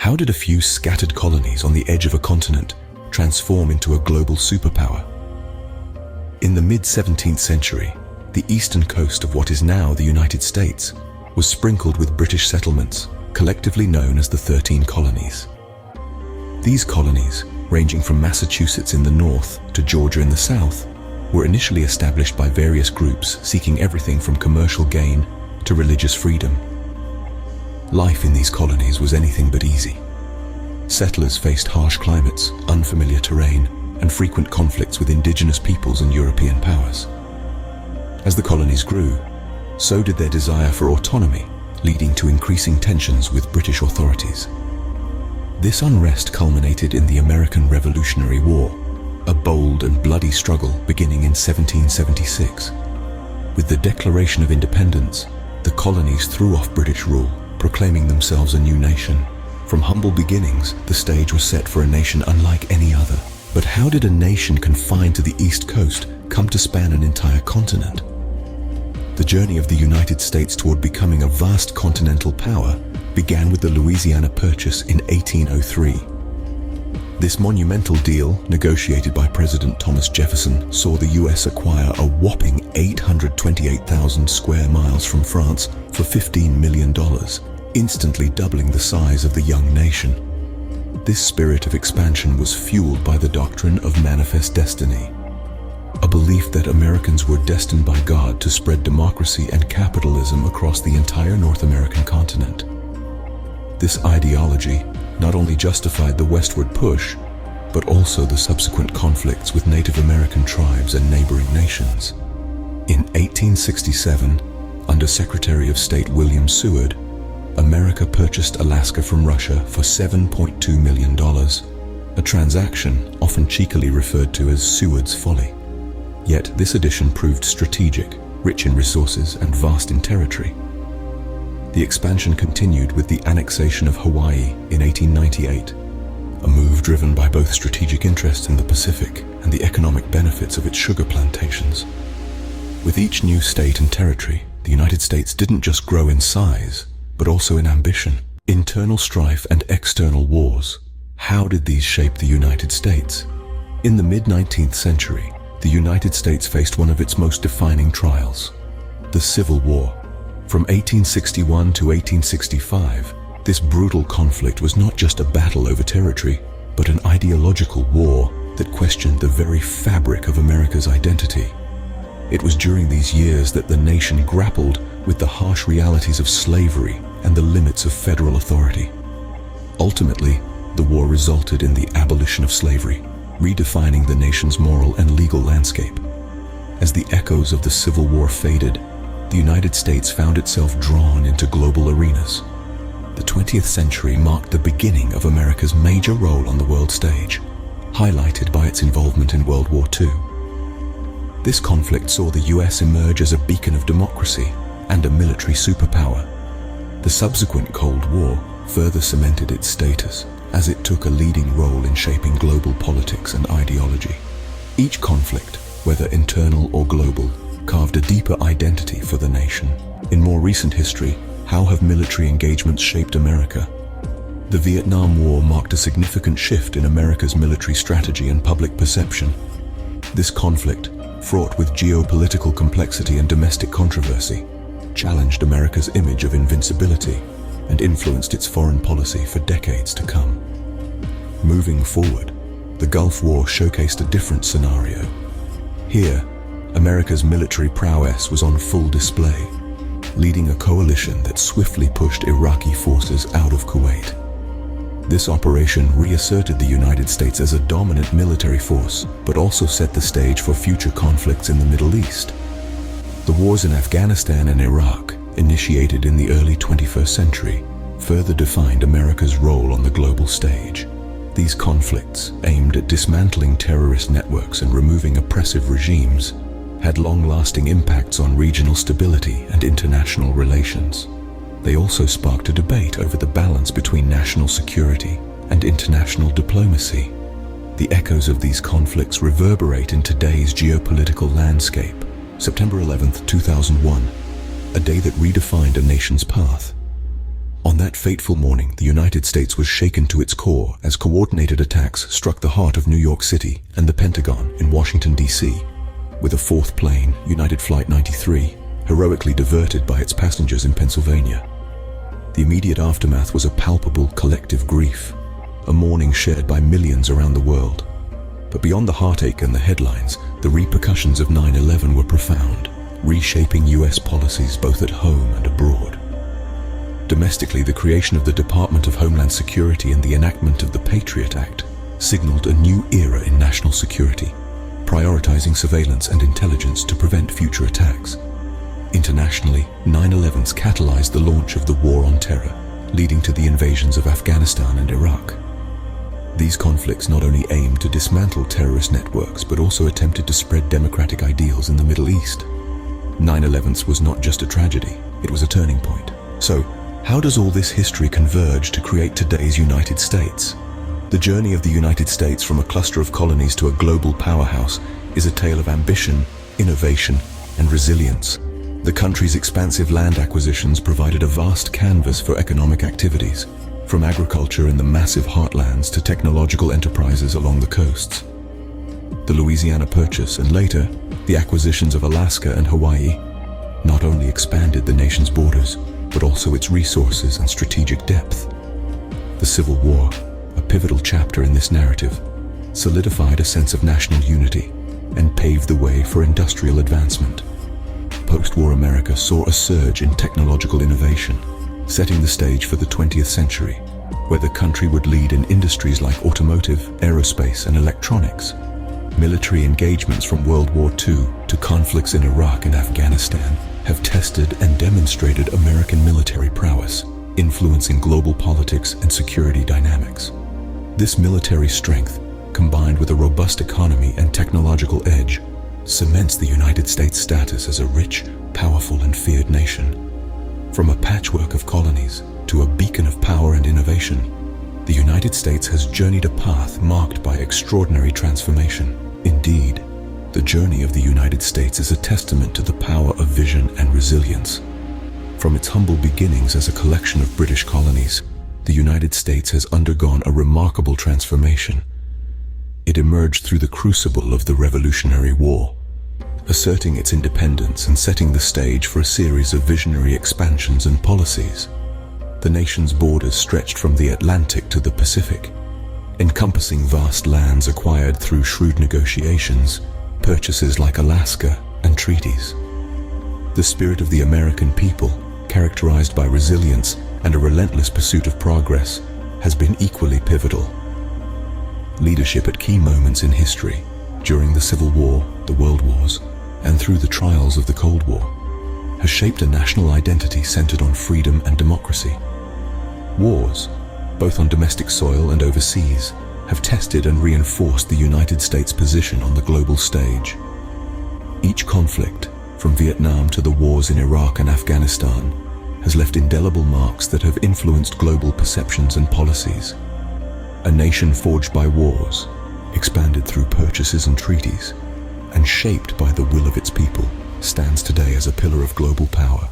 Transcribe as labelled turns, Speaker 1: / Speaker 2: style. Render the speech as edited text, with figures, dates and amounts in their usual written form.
Speaker 1: How did a few scattered colonies on the edge of a continent transform into a global superpower? In the mid-17th century, the eastern coast of what is now the United States was sprinkled with British settlements, collectively known as the 13 colonies. These colonies, ranging from Massachusetts in the north to Georgia in the south, were initially established by various groups seeking everything from commercial gain to religious freedom. Life in these colonies was anything but easy. Settlers faced harsh climates, unfamiliar terrain, and frequent conflicts with indigenous peoples and European powers. As the colonies grew, so did their desire for autonomy, leading to increasing tensions with British authorities. This unrest culminated in the American Revolutionary War, a bold and bloody struggle beginning in 1776. With the Declaration of Independence, the colonies threw off British rule, proclaiming themselves a new nation. From humble beginnings, the stage was set for a nation unlike any other. But how did a nation confined to the East Coast come to span an entire continent? The journey of the United States toward becoming a vast continental power began with the Louisiana Purchase in 1803. This monumental deal, negotiated by President Thomas Jefferson, saw the U.S. acquire a whopping 828,000 square miles from France for $15 million, instantly doubling the size of the young nation. This spirit of expansion was fueled by the doctrine of manifest destiny, a belief that Americans were destined by God to spread democracy and capitalism across the entire North American continent. This ideology not only justified the westward push, but also the subsequent conflicts with Native American tribes and neighboring nations. In 1867, under Secretary of State William Seward, America purchased Alaska from Russia for $7.2 million, a transaction often cheekily referred to as Seward's folly. Yet this addition proved strategic, rich in resources and vast in territory. The expansion continued with the annexation of Hawaii in 1898, a move driven by both strategic interests in the Pacific and the economic benefits of its sugar plantations. With each new state and territory, the United States didn't just grow in size, but also in ambition. Internal strife and external wars. How did these shape the United States? In the mid-19th century, the United States faced one of its most defining trials, the Civil War. From 1861 to 1865, this brutal conflict was not just a battle over territory, but an ideological war that questioned the very fabric of America's identity. It was during these years that the nation grappled with the harsh realities of slavery and the limits of federal authority. Ultimately, the war resulted in the abolition of slavery, redefining the nation's moral and legal landscape. As the echoes of the Civil War faded, the United States found itself drawn into global arenas. The 20th century marked the beginning of America's major role on the world stage, highlighted by its involvement in World War II. This conflict saw the US emerge as a beacon of democracy and a military superpower. The subsequent Cold War further cemented its status as it took a leading role in shaping global politics and ideology. Each conflict, whether internal or global, carved a deeper identity for the nation. In more recent history, how have military engagements shaped America? The Vietnam War marked a significant shift in America's military strategy and public perception. This conflict, fraught with geopolitical complexity and domestic controversy, challenged America's image of invincibility and influenced its foreign policy for decades to come. Moving forward, the Gulf War showcased a different scenario. Here, America's military prowess was on full display, leading a coalition that swiftly pushed Iraqi forces out of Kuwait. This operation reasserted the United States as a dominant military force, but also set the stage for future conflicts in the Middle East. The wars in Afghanistan and Iraq, initiated in the early 21st century, further defined America's role on the global stage. These conflicts, aimed at dismantling terrorist networks and removing oppressive regimes, had long-lasting impacts on regional stability and international relations. They also sparked a debate over the balance between national security and international diplomacy. The echoes of these conflicts reverberate in today's geopolitical landscape. September 11, 2001, a day that redefined a nation's path. On that fateful morning, the United States was shaken to its core as coordinated attacks struck the heart of New York City and the Pentagon in Washington, D.C., with a fourth plane, United Flight 93, heroically diverted by its passengers in Pennsylvania. The immediate aftermath was a palpable collective grief, a mourning shared by millions around the world. But beyond the heartache and the headlines, the repercussions of 9/11 were profound, reshaping U.S. policies both at home and abroad. Domestically, the creation of the Department of Homeland Security and the enactment of the Patriot Act signaled a new era in national security, prioritizing surveillance and intelligence to prevent future attacks. Internationally, 9/11s catalyzed the launch of the War on Terror, leading to the invasions of Afghanistan and Iraq. These conflicts not only aimed to dismantle terrorist networks, but also attempted to spread democratic ideals in the Middle East. 9/11 was not just a tragedy, it was a turning point. So, how does all this history converge to create today's United States? The journey of the United States from a cluster of colonies to a global powerhouse is a tale of ambition, innovation, and resilience. The country's expansive land acquisitions provided a vast canvas for economic activities, from agriculture in the massive heartlands to technological enterprises along the coasts. The Louisiana Purchase and later, the acquisitions of Alaska and Hawaii, not only expanded the nation's borders, but also its resources and strategic depth. The Civil War, a pivotal chapter in this narrative, solidified a sense of national unity and paved the way for industrial advancement. Post-war America saw a surge in technological innovation, setting the stage for the 20th century, where the country would lead in industries like automotive, aerospace, and electronics. Military engagements from World War II to conflicts in Iraq and Afghanistan have tested and demonstrated American military prowess, influencing global politics and security dynamics. This military strength, combined with a robust economy and technological edge, cements the United States' status as a rich, powerful, and feared nation. From a patchwork of colonies to a beacon of power and innovation, the United States has journeyed a path marked by extraordinary transformation. Indeed, the journey of the United States is a testament to the power of vision and resilience. From its humble beginnings as a collection of British colonies, the United States has undergone a remarkable transformation. It emerged through the crucible of the Revolutionary War, asserting its independence and setting the stage for a series of visionary expansions and policies. The nation's borders stretched from the Atlantic to the Pacific, encompassing vast lands acquired through shrewd negotiations, purchases like Alaska, and treaties. The spirit of the American people, characterized by resilience and a relentless pursuit of progress, has been equally pivotal. Leadership at key moments in history, during the Civil War, the World Wars, and through the trials of the Cold War, has shaped a national identity centered on freedom and democracy. Wars, both on domestic soil and overseas, have tested and reinforced the United States' position on the global stage. Each conflict, from Vietnam to the wars in Iraq and Afghanistan, has left indelible marks that have influenced global perceptions and policies. A nation forged by wars, expanded through purchases and treaties, and shaped by the will of its people, stands today as a pillar of global power.